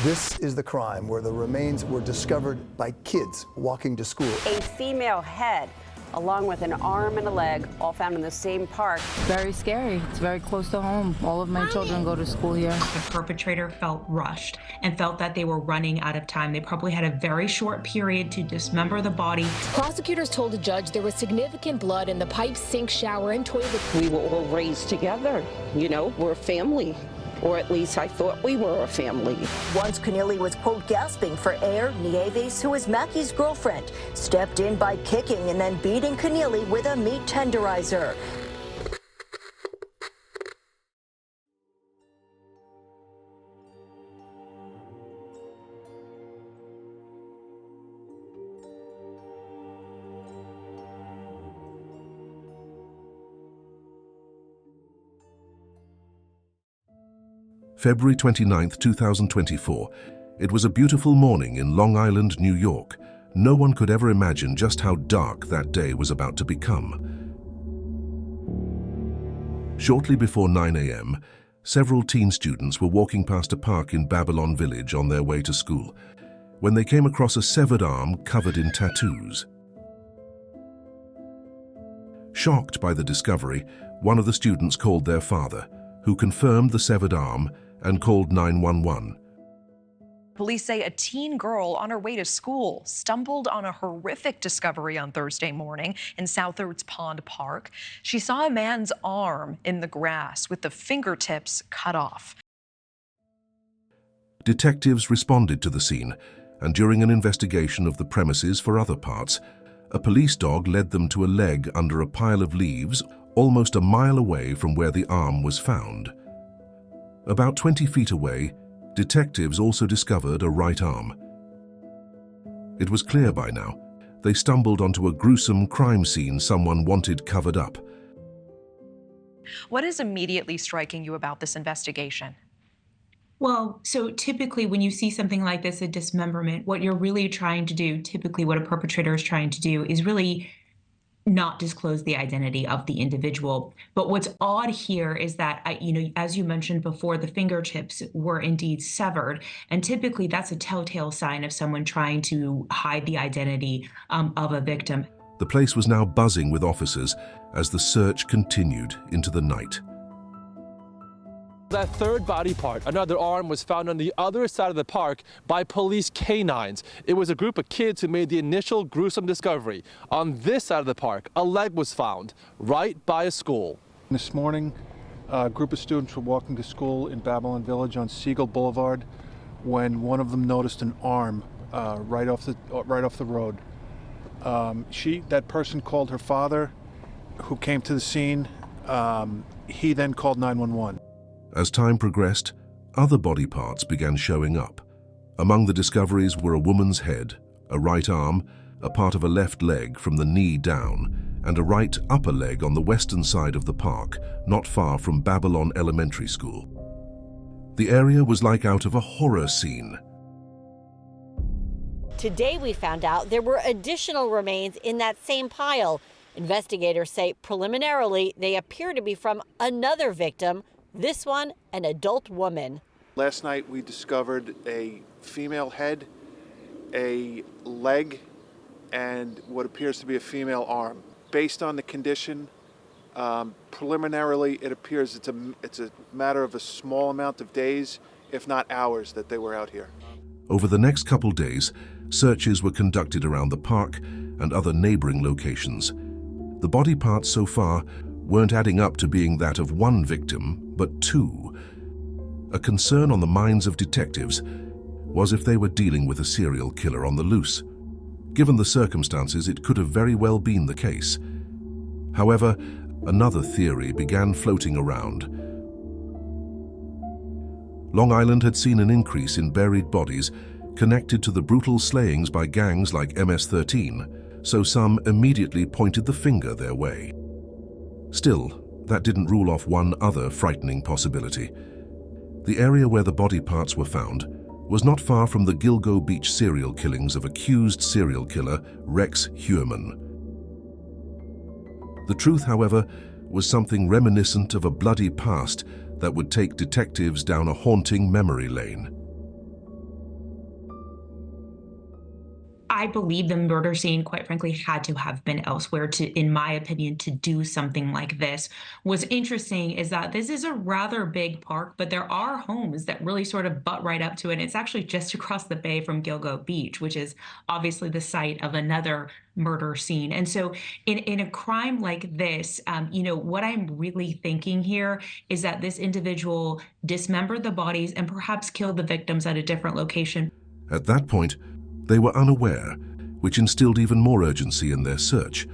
This is the crime where the remains were discovered by kids walking to school. A female head, along with an arm and a leg, all found in the same park. Very scary. It's very close to home. All of my children go to school here. The perpetrator felt rushed and felt that they were running out of time. They probably had a very short period to dismember the body. Prosecutors told the judge there was significant blood in the pipe, sink, shower, and toilet. We were all raised together. You know, we're a family. Or at least I thought we were a family. Once Cre8live was, quote, gasping for air, Nieves, who is Mackie's girlfriend, stepped in by kicking and then beating Cre8live with a meat tenderizer. February 29, 2024. It was a beautiful morning in Long Island, New York. No one could ever imagine just how dark that day was about to become. Shortly before 9 a.m., several teen students were walking past a park in Babylon Village on their way to school when they came across a severed arm covered in tattoos. Shocked by the discovery, one of the students called their father, who confirmed the severed arm and called 911. Police say a teen girl on her way to school stumbled on a horrific discovery on Thursday morning in Southard's Pond Park. She saw a man's arm in the grass with the fingertips cut off. Detectives responded to the scene, and during an investigation of the premises for other parts, a police dog led them to a leg under a pile of leaves almost a mile away from where the arm was found. About 20 feet away, detectives also discovered a right arm. It was clear by now. They stumbled onto a gruesome crime scene someone wanted covered up. What is immediately striking you about this investigation? Well, so typically when you see something like this, a dismemberment, what you're really trying to do, typically what a perpetrator is trying to do, is really not disclose the identity of the individual. But what's odd here is that, as you mentioned before, the fingertips were indeed severed. And typically that's a telltale sign of someone trying to hide the identity of a victim. The place was now buzzing with officers as the search continued into the night. That third body part, another arm, was found on the other side of the park by police canines. It was a group of kids who made the initial gruesome discovery. On this side of the park, a leg was found right by a school. This morning, a group of students were walking to school in Babylon Village on Siegel Boulevard when one of them noticed an arm right off the road. That person called her father, who came to the scene. He then called 911. As time progressed, other body parts began showing up. Among the discoveries were a woman's head, a right arm, a part of a left leg from the knee down, and a right upper leg on the western side of the park, not far from Babylon Elementary School. The area was like out of a horror scene. Today we found out there were additional remains in that same pile. Investigators say preliminarily they appear to be from another victim, this one an adult woman. Last night we discovered a female head, a leg, and what appears to be a female arm. Based on the condition, preliminarily it appears it's a matter of a small amount of days, if not hours, that they were out here. Over the next couple days, searches were conducted around the park and other neighboring locations. The body parts so far weren't adding up to being that of one victim, but two. A concern on the minds of detectives was if they were dealing with a serial killer on the loose. Given the circumstances, it could have very well been the case. However, another theory began floating around. Long Island had seen an increase in buried bodies connected to the brutal slayings by gangs like MS-13, so some immediately pointed the finger their way. Still, that didn't rule off one other frightening possibility. The area where the body parts were found was not far from the Gilgo Beach serial killings of accused serial killer Rex Heuermann. The truth, however, was something reminiscent of a bloody past that would take detectives down a haunting memory lane. I believe the murder scene, quite frankly, had to have been elsewhere in my opinion, to do something like this. What's interesting is that this is a rather big park, but there are homes that really sort of butt right up to it. It's actually just across the bay from Gilgo Beach, which is obviously the site of another murder scene. And so in a crime like this, what I'm really thinking here is that this individual dismembered the bodies and perhaps killed the victims at a different location. At that point, they were unaware, which instilled even more urgency in their search.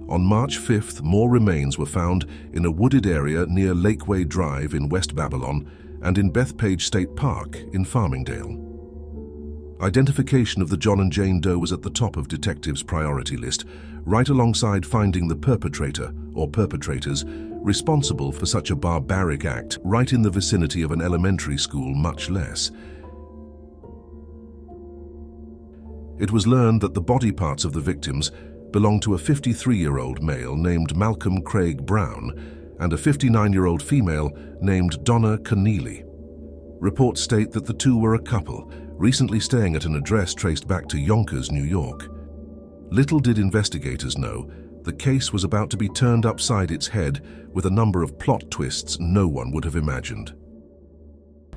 On March 5th, more remains were found in a wooded area near Lakeway Drive in West Babylon and in Bethpage State Park in Farmingdale. Identification of the John and Jane Doe was at the top of detectives' priority list, right alongside finding the perpetrator or perpetrators responsible for such a barbaric act right in the vicinity of an elementary school, much less. It was learned that the body parts of the victims belonged to a 53-year-old male named Malcolm Craig Brown and a 59-year-old female named Donna Keneally. Reports state that the two were a couple, recently staying at an address traced back to Yonkers, New York. Little did investigators know, the case was about to be turned upside its head with a number of plot twists no one would have imagined.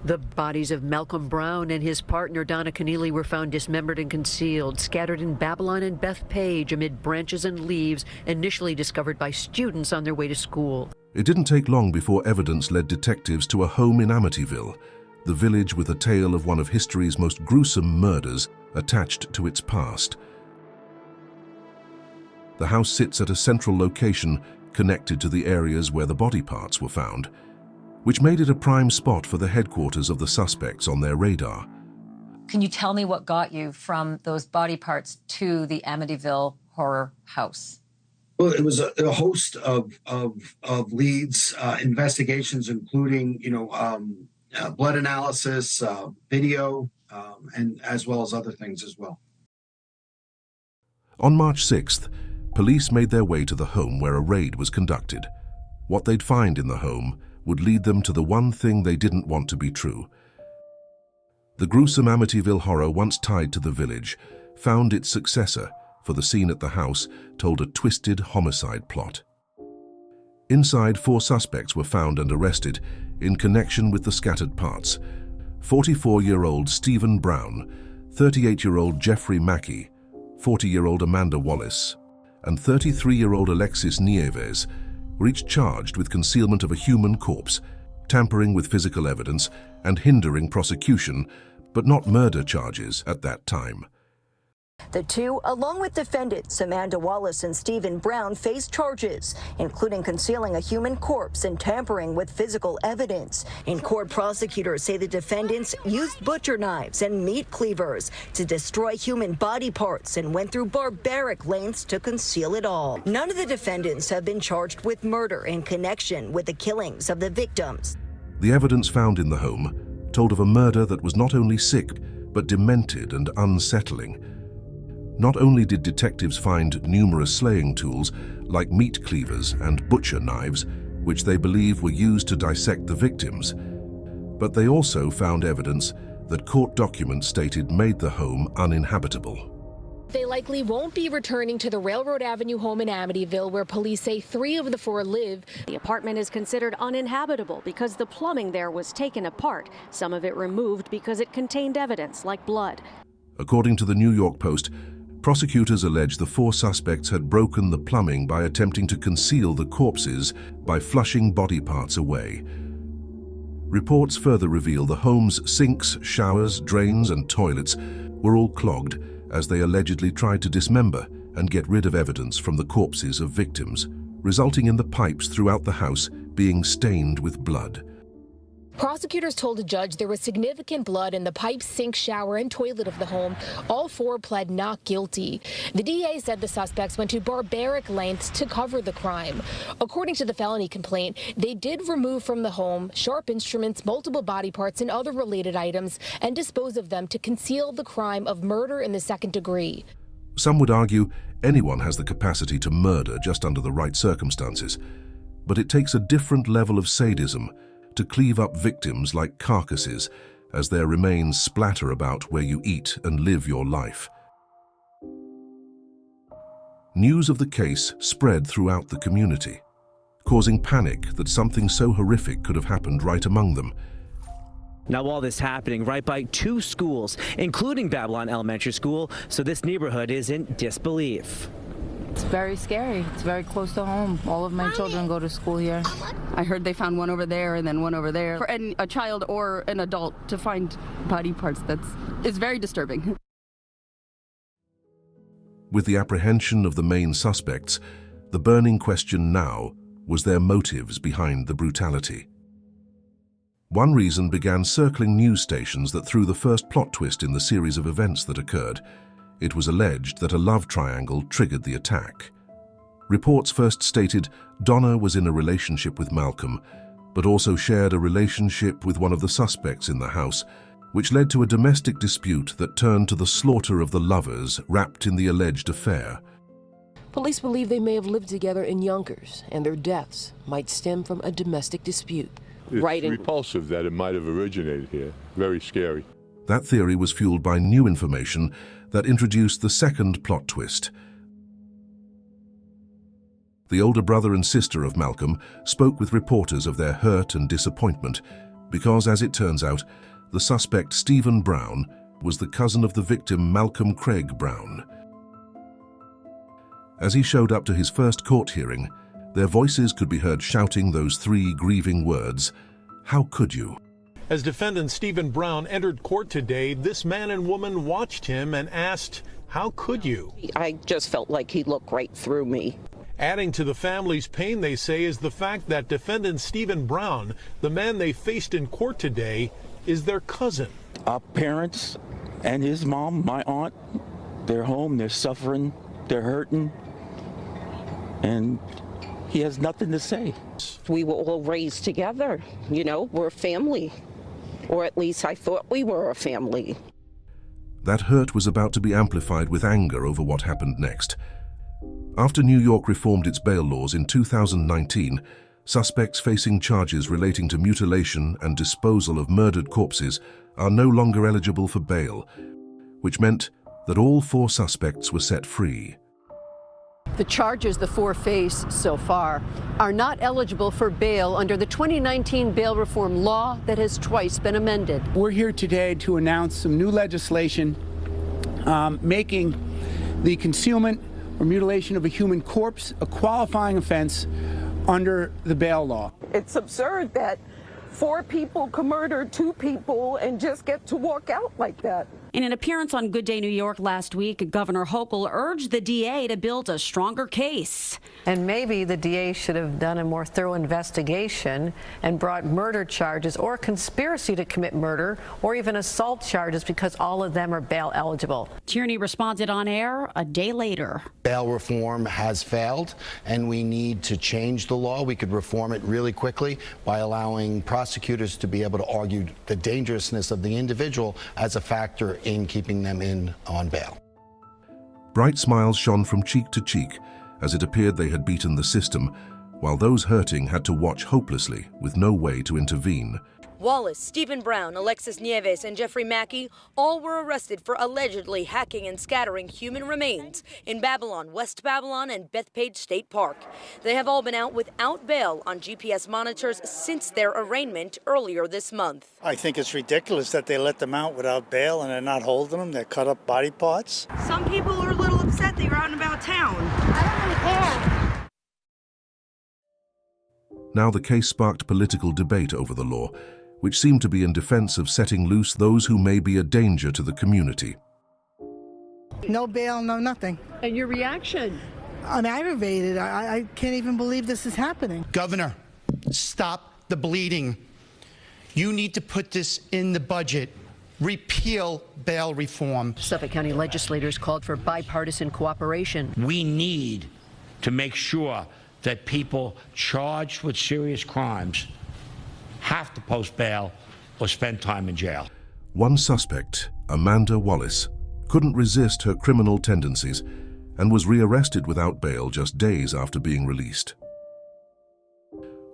The bodies of Malcolm Brown and his partner Donna Keneally were found dismembered and concealed, scattered in Babylon and Bethpage amid branches and leaves, initially discovered by students on their way to school. It didn't take long before evidence led detectives to a home in Amityville, the village with a tale of one of history's most gruesome murders attached to its past. The house sits at a central location connected to the areas where the body parts were found, which made it a prime spot for the headquarters of the suspects on their radar. Can you tell me what got you from those body parts to the Amityville Horror house? Well, it was a host of leads, investigations, including, blood analysis, video, and as well as other things as well. On March 6th, police made their way to the home where a raid was conducted. What they'd find in the home would lead them to the one thing they didn't want to be true. The gruesome Amityville Horror, once tied to the village, found its successor, for the scene at the house told a twisted homicide plot. Inside, 4 suspects were found and arrested in connection with the scattered parts. 44-year-old Stephen Brown, 38-year-old Jeffrey Mackey, 40-year-old Amanda Wallace, and 33-year-old Alexis Nieves were each charged with concealment of a human corpse, tampering with physical evidence, and hindering prosecution, but not murder charges at that time. The two, along with defendants Amanda Wallace and Stephen Brown, face charges, including concealing a human corpse and tampering with physical evidence. In court, prosecutors say the defendants used butcher knives and meat cleavers to destroy human body parts and went through barbaric lengths to conceal it all. None of the defendants have been charged with murder in connection with the killings of the victims. The evidence found in the home told of a murder that was not only sick, but demented and unsettling. Not only did detectives find numerous slaying tools like meat cleavers and butcher knives, which they believe were used to dissect the victims, but they also found evidence that court documents stated made the home uninhabitable. They likely won't be returning to the Railroad Avenue home in Amityville, where police say 3 of the 4 live. The apartment is considered uninhabitable because the plumbing there was taken apart, some of it removed because it contained evidence like blood. According to the New York Post, prosecutors allege the 4 suspects had broken the plumbing by attempting to conceal the corpses by flushing body parts away. Reports further reveal the home's sinks, showers, drains, and toilets were all clogged as they allegedly tried to dismember and get rid of evidence from the corpses of victims, resulting in the pipes throughout the house being stained with blood. Prosecutors told a judge there was significant blood in the pipe, sink, shower, and toilet of the home. All 4 pled not guilty. The DA said the suspects went to barbaric lengths to cover the crime. According to the felony complaint, they did remove from the home sharp instruments, multiple body parts, and other related items, and dispose of them to conceal the crime of murder in the 2nd degree. Some would argue anyone has the capacity to murder just under the right circumstances, but it takes a different level of sadism to cleave up victims like carcasses as their remains splatter about where you eat and live your life. News of the case spread throughout the community, causing panic that something so horrific could have happened right among them. Now, all this happening right by 2 schools, including Babylon Elementary School, so this neighborhood is in disbelief. It's very scary. It's very close to home. All of my children go to school here. I heard they found one over there and then one over there. For a child or an adult to find body parts, it's very disturbing. With the apprehension of the main suspects, the burning question now was their motives behind the brutality. One reason began circling news stations that threw the first plot twist in the series of events that occurred. It was alleged that a love triangle triggered the attack. Reports first stated Donna was in a relationship with Malcolm, but also shared a relationship with one of the suspects in the house, which led to a domestic dispute that turned to the slaughter of the lovers wrapped in the alleged affair. Police believe they may have lived together in Yonkers, and their deaths might stem from a domestic dispute. It's repulsive that it might have originated here. Very scary. That theory was fueled by new information that introduced the second plot twist. The older brother and sister of Malcolm spoke with reporters of their hurt and disappointment because, as it turns out, the suspect Stephen Brown was the cousin of the victim Malcolm Craig Brown. As he showed up to his first court hearing, their voices could be heard shouting those 3 grieving words, "How could you?" As defendant Stephen Brown entered court today, this man and woman watched him and asked, "How could you?" I just felt like he looked right through me. Adding to the family's pain, they say, is the fact that defendant Stephen Brown, the man they faced in court today, is their cousin. Our parents and his mom, my aunt, they're home, they're suffering, they're hurting, and he has nothing to say. We were all raised together, we're a family. Or at least I thought we were a family. That hurt was about to be amplified with anger over what happened next. After New York reformed its bail laws in 2019, suspects facing charges relating to mutilation and disposal of murdered corpses are no longer eligible for bail, which meant that all 4 suspects were set free. The charges the 4 face so far are not eligible for bail under the 2019 bail reform law that has twice been amended. We're here today to announce some new legislation making the concealment or mutilation of a human corpse a qualifying offense under the bail law. It's absurd that 4 people can murder 2 people and just get to walk out like that. In an appearance on Good Day New York last week, Governor Hochul urged the DA to build a stronger case. And maybe the DA should have done a more thorough investigation and brought murder charges or conspiracy to commit murder or even assault charges, because all of them are bail eligible. Tierney responded on air a day later. Bail reform has failed, and we need to change the law. We could reform it really quickly by allowing prosecutors to be able to argue the dangerousness of the individual as a factor in keeping them in on bail. Bright smiles shone from cheek to cheek as it appeared they had beaten the system, while those hurting had to watch hopelessly with no way to intervene. Wallace, Stephen Brown, Alexis Nieves, and Jeffrey Mackey all were arrested for allegedly hacking and scattering human remains in Babylon, West Babylon, and Bethpage State Park. They have all been out without bail on GPS monitors since their arraignment earlier this month. I think it's ridiculous that they let them out without bail and they're not holding them. They cut up body parts. Some people are a little upset they were out and about town. I don't really care. Now the case sparked political debate over the law, which seemed to be in defense of setting loose those who may be a danger to the community. No bail, no nothing. And your reaction? I'm aggravated. I can't even believe this is happening. Governor, stop the bleeding. You need to put this in the budget. Repeal bail reform. Suffolk County legislators called for bipartisan cooperation. We need to make sure that people charged with serious crimes have to post bail or spend time in jail. One suspect, Amanda Wallace, couldn't resist her criminal tendencies and was rearrested without bail just days after being released.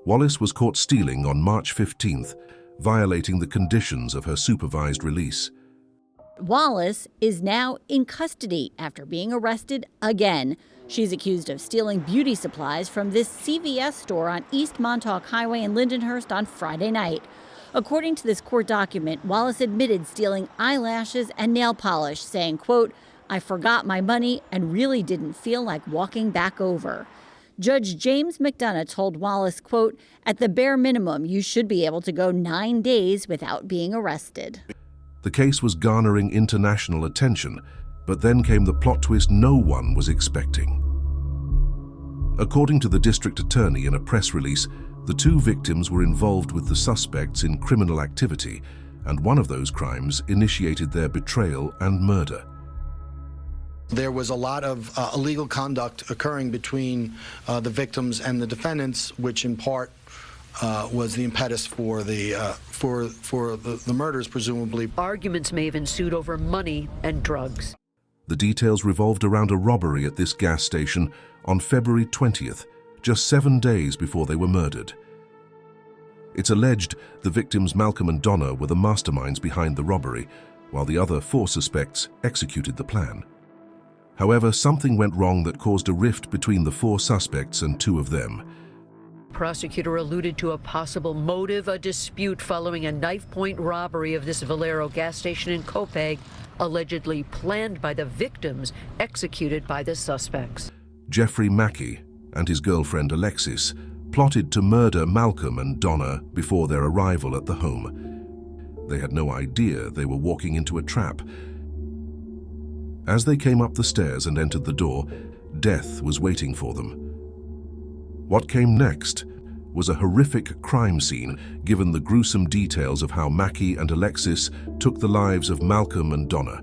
Wallace was caught stealing on March 15th, violating the conditions of her supervised release. Wallace is now in custody after being arrested again. She's accused of stealing beauty supplies from this CVS store on East Montauk Highway in Lindenhurst on Friday night. According to this court document, Wallace admitted stealing eyelashes and nail polish, saying, quote, "I forgot my money and really didn't feel like walking back over." Judge James McDonough told Wallace, quote, "At the bare minimum, you should be able to go 9 days without being arrested." The case was garnering international attention, but then came the plot twist no one was expecting. According to the district attorney in a press release, the 2 victims were involved with the suspects in criminal activity, and one of those crimes initiated their betrayal and murder. There was a lot of illegal conduct occurring between the victims and the defendants, which in part was the impetus for the murders, presumably. Arguments may have ensued over money and drugs. The details revolved around a robbery at this gas station on February 20th, just 7 days before they were murdered. It's alleged the victims Malcolm and Donna were the masterminds behind the robbery, while the other 4 suspects executed the plan. However, something went wrong that caused a rift between the 4 suspects and 2 of them. Prosecutor alluded to a possible motive, a dispute following a knife-point robbery of this Valero gas station in Copiague, allegedly planned by the victims, executed by the suspects. Jeffrey Mackey and his girlfriend Alexis plotted to murder Malcolm and Donna before their arrival at the home. They had no idea they were walking into a trap. As they came up the stairs and entered the door, death was waiting for them. What came next was a horrific crime scene, given the gruesome details of how Mackey and Alexis took the lives of Malcolm and Donna.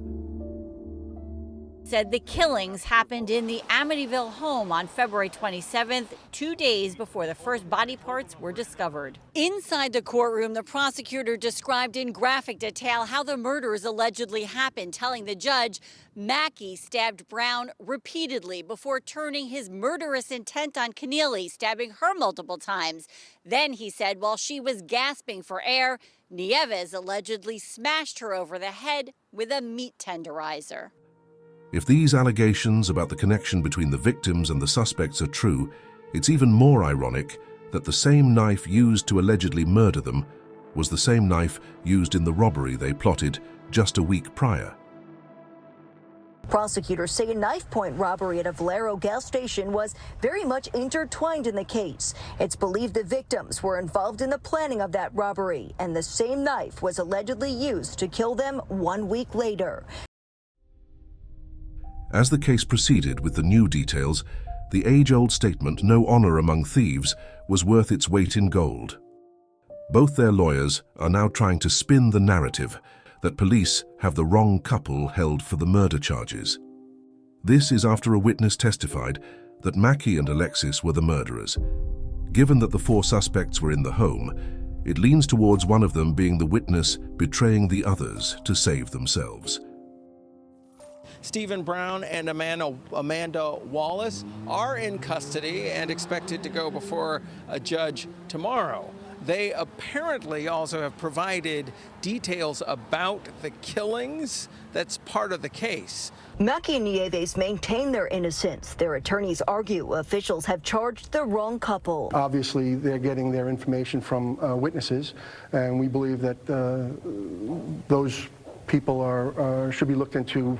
Said the killings happened in the Amityville home on February 27th, 2 days before the first body parts were discovered. Inside the courtroom, the prosecutor described in graphic detail how the murders allegedly happened, telling the judge Mackey stabbed Brown repeatedly before turning his murderous intent on Cre8live, stabbing her multiple times. Then, he said, while she was gasping for air, Nieves allegedly smashed her over the head with a meat tenderizer. If these allegations about the connection between the victims and the suspects are true, it's even more ironic that the same knife used to allegedly murder them was the same knife used in the robbery they plotted just a week prior. Prosecutors say a knife-point robbery at a Valero gas station was very much intertwined in the case. It's believed the victims were involved in the planning of that robbery, and the same knife was allegedly used to kill them 1 week later. As the case proceeded with the new details, the age-old statement, "no honor among thieves," was worth its weight in gold. Both their lawyers are now trying to spin the narrative that police have the wrong couple held for the murder charges. This is after a witness testified that Mackey and Alexis were the murderers. Given that the 4 suspects were in the home, it leans towards one of them being the witness betraying the others to save themselves. Stephen Brown and Amanda Wallace are in custody and expected to go before a judge tomorrow. They apparently also have provided details about the killings. That's part of the case. Mackey and Nieves maintain their innocence. Their attorneys argue officials have charged the wrong couple. Obviously, they're getting their information from witnesses, and we believe that those people should be looked into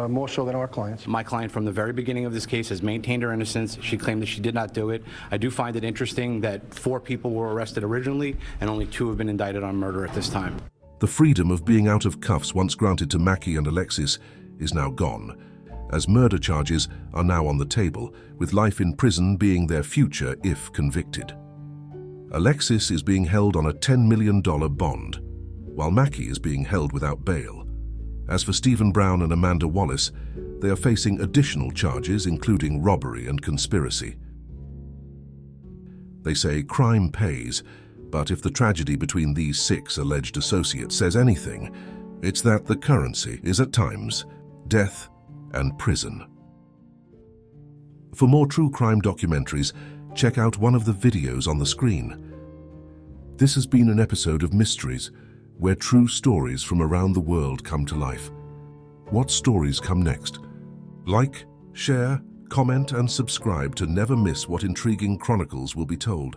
more so than our clients. My client from the very beginning of this case has maintained her innocence. She claimed that she did not do it. I do find it interesting that 4 people were arrested originally and only 2 have been indicted on murder at this time. The freedom of being out of cuffs once granted to Mackey and Alexis is now gone, as murder charges are now on the table, with life in prison being their future if convicted. Alexis is being held on a $10 million bond, while Mackey is being held without bail. As for Stephen Brown and Amanda Wallace, they are facing additional charges, including robbery and conspiracy. They say crime pays, but if the tragedy between these 6 alleged associates says anything, it's that the currency is at times death and prison. For more true crime documentaries, check out one of the videos on the screen. This has been an episode of Mysteries, where true stories from around the world come to life. What stories come next? Like, share, comment and subscribe to never miss what intriguing chronicles will be told.